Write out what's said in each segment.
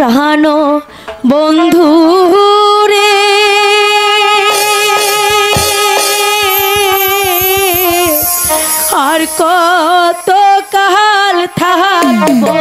প্রাণ বন্ধু রে আর কত কাল থাকবো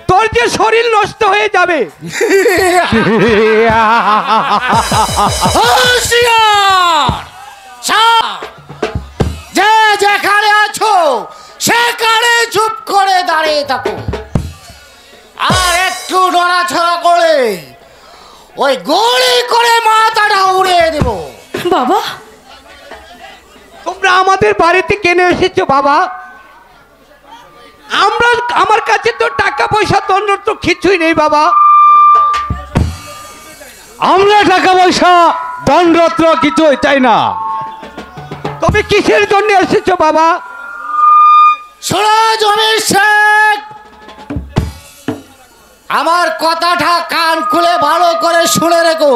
তোর যে শরীর নষ্ট হয়ে যাবে। যে যেখানে আছো সেখানে চুপ করে দাঁড়িয়ে থাকো, আর একটু নড়াছড়া করে ওই গুলি করে মাথাটা উড়িয়ে দেব। বাবা, তোমরা আমাদের বাড়িতে কেন এসেছো বাবা? আমার কাছে তো টাকা পয়সা দণ্ড তো কিছুই নেই বাবা। আমরা টাকা পয়সা দণ্ডরত্ন কিছুই চাই না। তবে কিসের জন্য এসেছো বাবা? শোনো জমির শেখ, আমার কথাটা কান খুলে ভালো করে শুনে রেখো।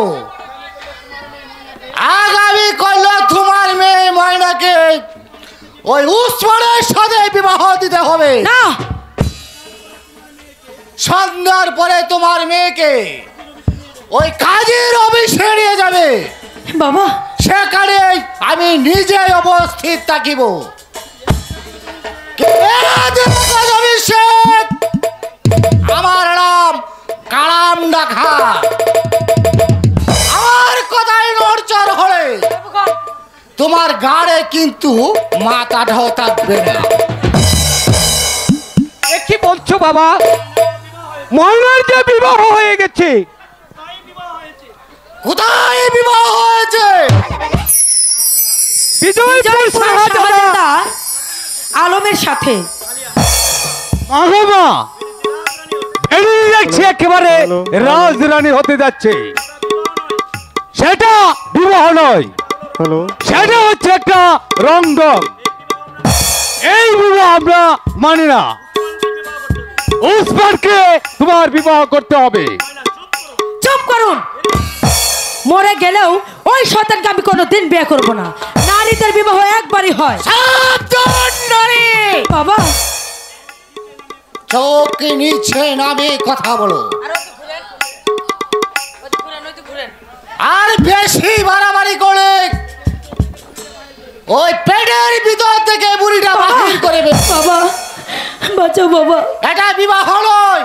আগামী কাল তোমার মেয়ে ময়নাকে ওই উসমানের সাথে বিবাহ দিতে হবে। না, সন্ধ্যার পরে তোমার মেয়েকে ওই কাজের অফিসে নিয়ে যাবে বাবা। সেখানে আমি নিজে উপস্থিত থাকিব। আমার নাম কালাম ডাকা। আমার কথায় নড়চড় হলে তোমার গাড়ে কিন্তু মাথাটাও থাকবে না। এ কি বলছো বাবা? ময়নার যে বিবাহ হয়ে গেছে। কোথায় বিবাহ হয়েছে? বিজয়পুর শাহজাদা আলমের সাথে। মা বেরিয়ে দেখছি একেবারে রাজরানী হতে যাচ্ছে। সেটা বিবাহ নয়, সেটা হচ্ছে একটা রংডং। এই বিবাহ আমরা মানি না। উসমানকে তোমার বিবাহ করতে হবে। চুপ করুন। মরে গেলেও ওই শয়তানকে আমি কোনোদিন বিয়ে করব না। নারীদের বিবাহ একবারই হয়। সাবধান নারী! বাবা চোখ নিচে নামে কথা বলো। আর বেশি বাড়াবাড়ি করে ওই পেটের ভিতর থেকে বুড়িটা বাহির করে বের। বাবা বাঁচাও বাবা। এটা বিবাহ নয়,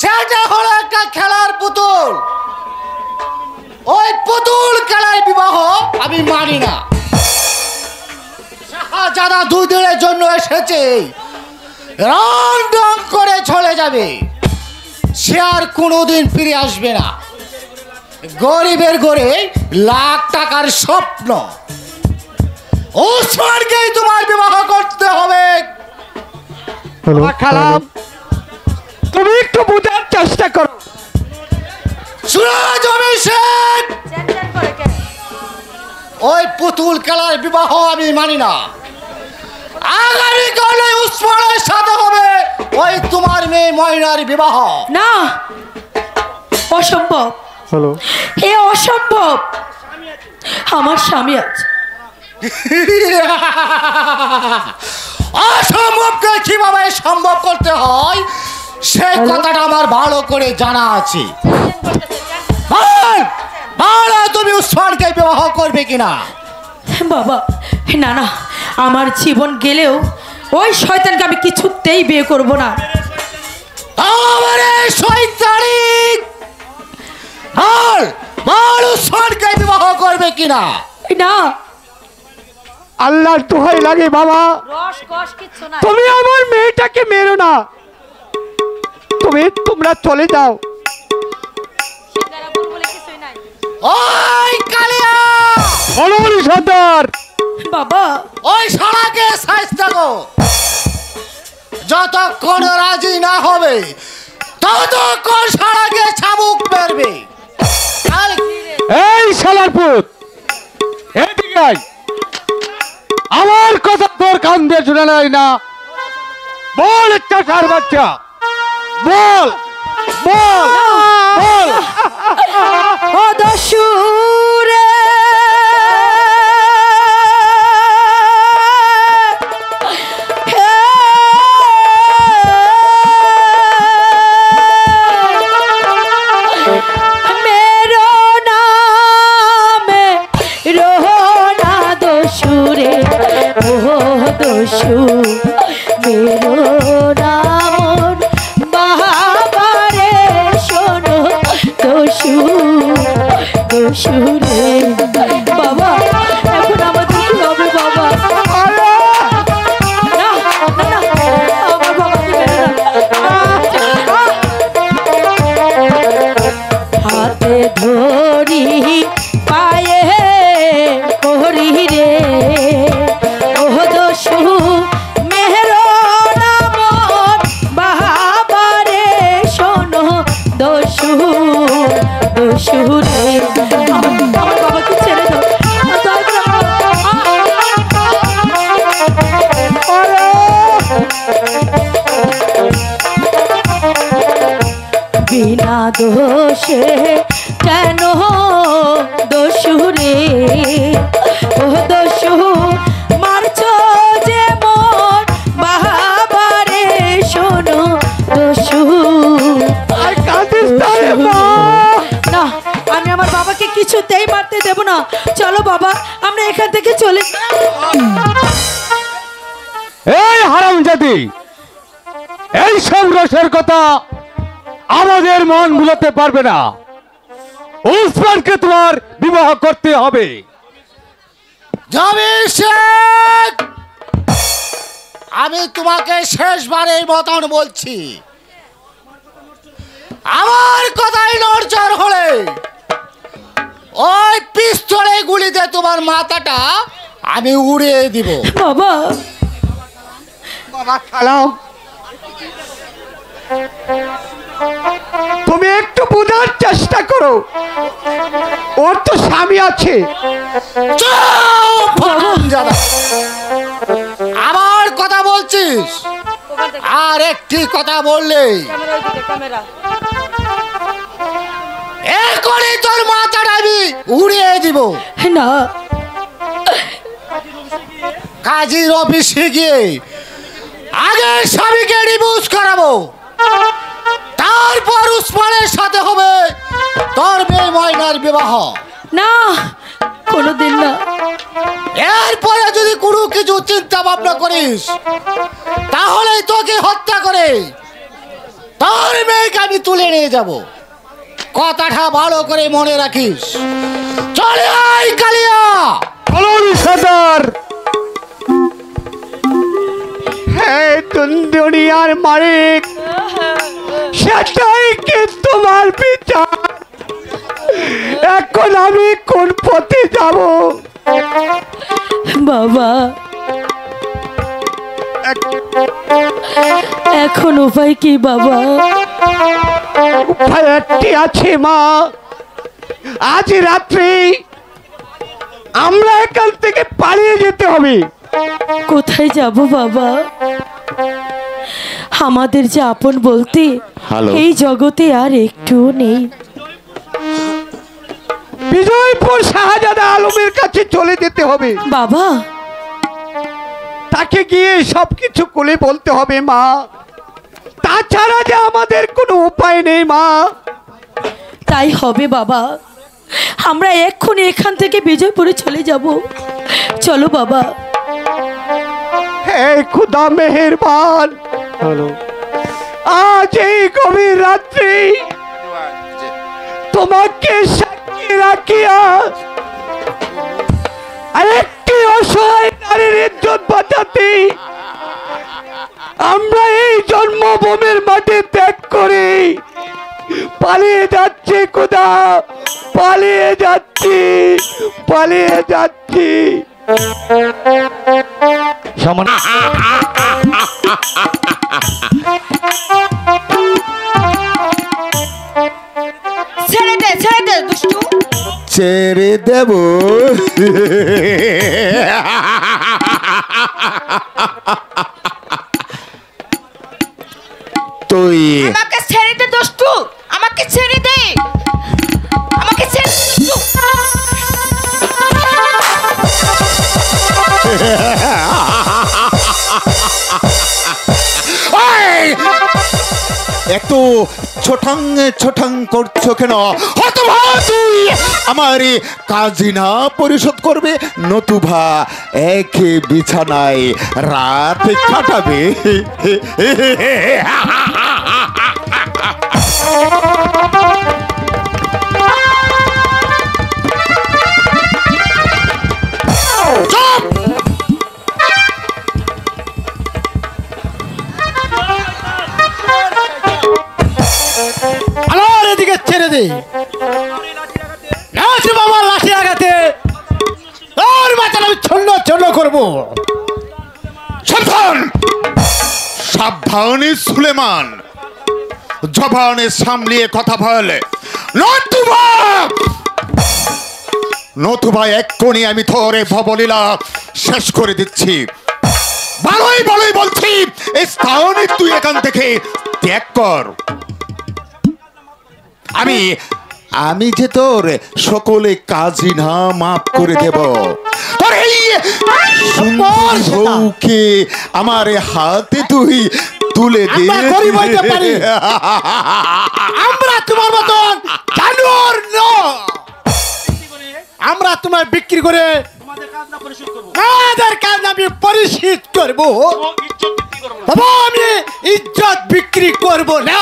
সেটা হলো একটা খেলার পুতুল। ওই পুতুল খেলার বিবাহ আমি মানি না। শাহজাদা 2 দিনের জন্য এসেছে, রং ডং করে চলে যাবে। সে আর কোনোদিন ফিরে আসবে না। গরিবের ঘরে লাখ টাকার স্বপ্ন। ওসমানকেই তোমার বিবাহ করতে হবে। খালাম, তুমি একটু বোঝার চেষ্টা করো। সুরাজ অভিষেক, ওই পুতুল খেলার বিবাহ আমি মানি না। আগামীকালে উসমানের সাথে হবে ওই তোমার মেয়ে ময়নার বিবাহ। না, অসম্ভব। এ অসম্ভব। আমার স্বামী আছে। অসম্ভবকে কিভাবে সম্ভব করতে হয় সেই কথাটা আমার ভালো করে জানা আছে। বলো তুমি উসমানকে বিবাহ করবে কিনা? বাবা না না, আমার জীবন গেলেও ওই শয়তানকে আমি কিছুতেই বিয়ে করব না। আমারে শয়তানি বল, বল উসমানকে বিবাহ করবে কিনা? না, আল্লাহর দোহাই লাগে বাবা, তুমি আমার মেয়েটাকে মেরো না। তোমরা চলে যাও। ওই কালিয়া, বলুন সর্দার। বাবা ওই শালাকে সাইজ দেখো। যতক্ষণ রাজি না হবে ততক্ষণ শালাকে চাবুক মারবে। এই শালার পুত, এদিকে আয়। আমার কথা তোর কান দিয়ে শুনে নাই না? বল চাষার বাচ্চা, বল বল বল। ও দস্যুরে মেরো নামে রোনা দস্যুরে, ও দস্যু মেরো নাম বাবারে শোনো দস্যু দস্যুরে। বাবা এখন আমাদের কি হবে বাবা? না না না, আমার বাবাকে মেরো না। হাতে ধরি পায়ে করি রে, ও দস্যু মেরো নাম বাবারে শোনো দস্যু দস্যু রে। আমার বাবাকে ছেড়ে দাও। বিনা দোষে কেন দস্যুরে, ও দস্যু মারছো যে মোর বাবারে শোনো দস্যু। না, আমি আমার বাবাকে কিছুতেই মারতে দেব না। চলো বাবা, আমরা এখান থেকে চলে। এই হারামজাদি, এই সব রসের কথা আমাদের মন ভুলাতে পারবে না। উসমানকে তোমার বিবাহ করতে হবে। জমির শেখ, আমি তোমাকে শেষবারের মতন বলছি, আমার কথাই নড়চড় হলে ওই পিস্তলে গুলিতে তোমার মাথাটা আমি উড়িয়ে দিব। বাবা বাবা সালাম, তুমি একটু বোঝার চেষ্টা করো, ওর তো স্বামী আছে। চুপ, হারামজাদা। আমার কথা বলছিস, আর একটি কথা বললে এখনই তোর মাথাটা আমি উড়িয়ে দিব। না, কাজীর অফিসে গিয়ে আগে স্বামীকে ডিভোর্স করাবো, তারপর উসমানের সাথে হবে তোর মেয়ে ময়নার বিবাহ। না, কোনোদিন না। এরপরে যদি কোনো কিছু চিন্তা ভাবনা করিস, তাহলে তোকে হত্যা করে তোর মেয়েকে আমি তুলে নিয়ে যাব। কথাটা ভালো করে মনে রাখিস। চলে আয় কালিয়া। বলুন সর্দার, হ্যাঁ দুনিয়ার মালিক, সেটাই কি তোমার বিচার? এখন আমি কোন পথে যাব? বাবা এখন উপায় কি বাবা? উপায় একটি আছে মা, আজ রাত্রে আমরা এখান থেকে পালিয়ে যেতে হবে। কোথায় যাব বাবা? আমাদের যে আপন বলতে এই জগতে আর একটু নেই। বিজয়পুর শাহজাদা আলমের কাছে চলে যেতে হবে বাবা। তাকে গিয়ে সবকিছু খুলে বলতে হবে মা, তাছাড়া যে আমাদের কোনো উপায় নেই মা। তাই হবে বাবা, আমরা এক্ষুনি এখান থেকে বিজয়পুরে চলে যাব। চলো বাবা। হে খুদা মেহেরবান, আজ এই গভীর রাত্রি তোমাকে সাক্ষী রাখিয়া আরেকটি অসহায় নারীর ইজ্জত বাঁচাতে আমরা এই জন্মভূমির মাটি ত্যাগ করে পালিয়ে যাচ্ছি খুদা, পালিয়ে যাচ্ছি, পালিয়ে যাচ্ছি। ছেড়ে দে, ছেড়ে দে দুষ্টু। ছেড়ে দেব? তুই আমাকে ছেড়ে দে দুষ্টু, আমাকে ছেড়ে দে, আমাকে ছেড়ে দে দুষ্টু। এত ছোটাং ছোটাং করছো কেন? হতভাগা তুই আমার কাজিনা পরিশোধ করবে, নতুবা এক বিছানায় রাত কাটাবে। আমার এদিকে ছেড়ে দে। নাচ বাবা লাঠি আঘাতে তোর মাথাটা আমি ছন্ন ছন্ন করবো। সাবধান, সাবধানে সুলেমান, জবানে সামলিয়ে কথা বলে, নতুবা নতুবা এক্ষুনি আমি তোরে ভবলীলা শেষ করে দিচ্ছি। ভালোই ভালোই বলছি, এই স্থানে তুই এখান থেকে ত্যাগ কর। আমি যে তোর সকলে কাজী না মাফ করে দেব। তোর এই সুন্দর বউকে আমার হাতে তুই তুলে দে। আমরা তোমার মতন জানোয়ার না, আমরা তোমার বিক্রি করে আমাদের কাজ আমি পরিশোধ করবো। বাবা আমি ইজ্জত বিক্রি করব না।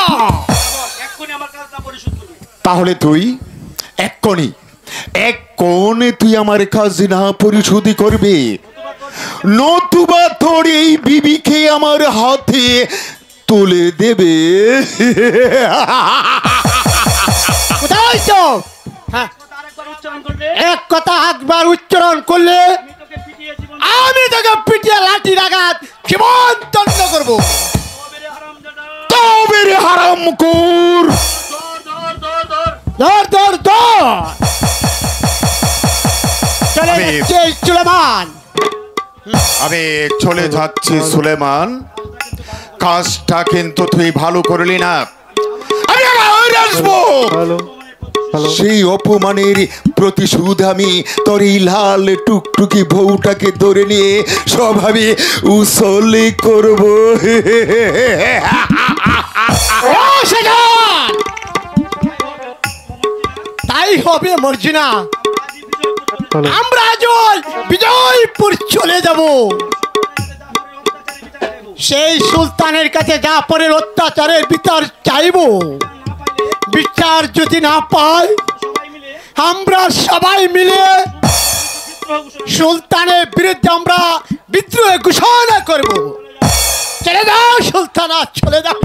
তাহলে তুই এক্ষুনি এক কোণে তুই আমার খাজনা পরিশোধ করবে, নতুবা তোর এই বিবিকে আমার হাতে তুলে দেবে। কোথায় তো হ্যাঁ, এক কথা একবার উচ্চারণ করলে আমি তোকে পিটিয়ে লাঠি রাগাত জীবন দণ্ড করবো। তবে রে হারামখোর, ধর ধর ধর চলে আমি- যাচ্ছে সুলেমান। আমি চলে যাচ্ছি সুলেমান, কাজটা কিন্তু তুই ভালো করলি না। আমি আবার আসবো, সেই অপমানের প্রতিশোধ আমি তোর এই লাল টুকটুকি বউটাকে ধরে নিয়ে স্বভাবে উসলে করব। ও সেখান তাই হবে মর্জিনা, আমরা আজ বিজয়পুর চলে যাব। সেই সুলতানের কাছে যা পরের অত্যাচারের বিচার চাইব, বিচার যদি না পাই আমরা সবাই মিলে সুলতানের বিরুদ্ধে আমরা বিদ্রোহ ঘোষণা করব। চলে যাও সুলতানা, চলে যাও।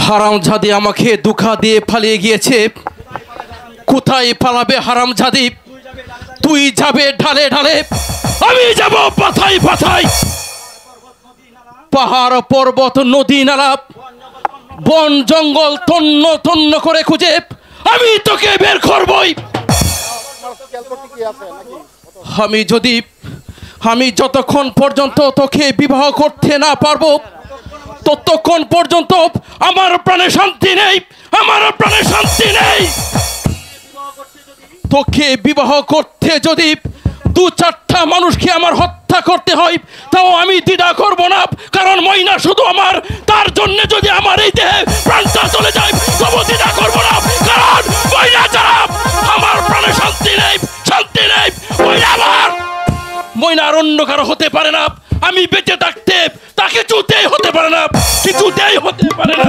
হারামজাদি আমাকে দুঃখা দিয়ে পালিয়ে গিয়েছে। কোথায় পালাবে হারামজাদি? তুই যাবে ঢালে ঢালে, আমি যাব পাথায় পাথায়। পাহাড় পর্বত নদী নালা বন জঙ্গল তন্ন তন্ন করে খুঁজে আমি তোকে বের করবই। আমি যতক্ষণ পর্যন্ত তোকে বিবাহ করতে না পারবো ততক্ষণ পর্যন্ত আমার প্রাণে শান্তি নেই, আমার প্রাণে শান্তি নেই। তোকে বিবাহ করতে যদি 2-4টা মানুষকে আমার হত্যা করতে হয় তাও আমি দ্বিধা করব না, কারণ ময়না শুধু আমার, তার জন্য যদি আমার এই দেহে প্রাণটা চলে যায় তবু দ্বিধা করব না, কারণ ময়না ছাড়া আমার প্রাণে শান্তি নেই, শান্তি নেই। ময়না আমার, ময়না আর অন্য কারো হতে পারে না। আমি বেঁচে থাকতে তাকে কিছুতেই হতে পারে না, কিছুতেই হতে পারে না।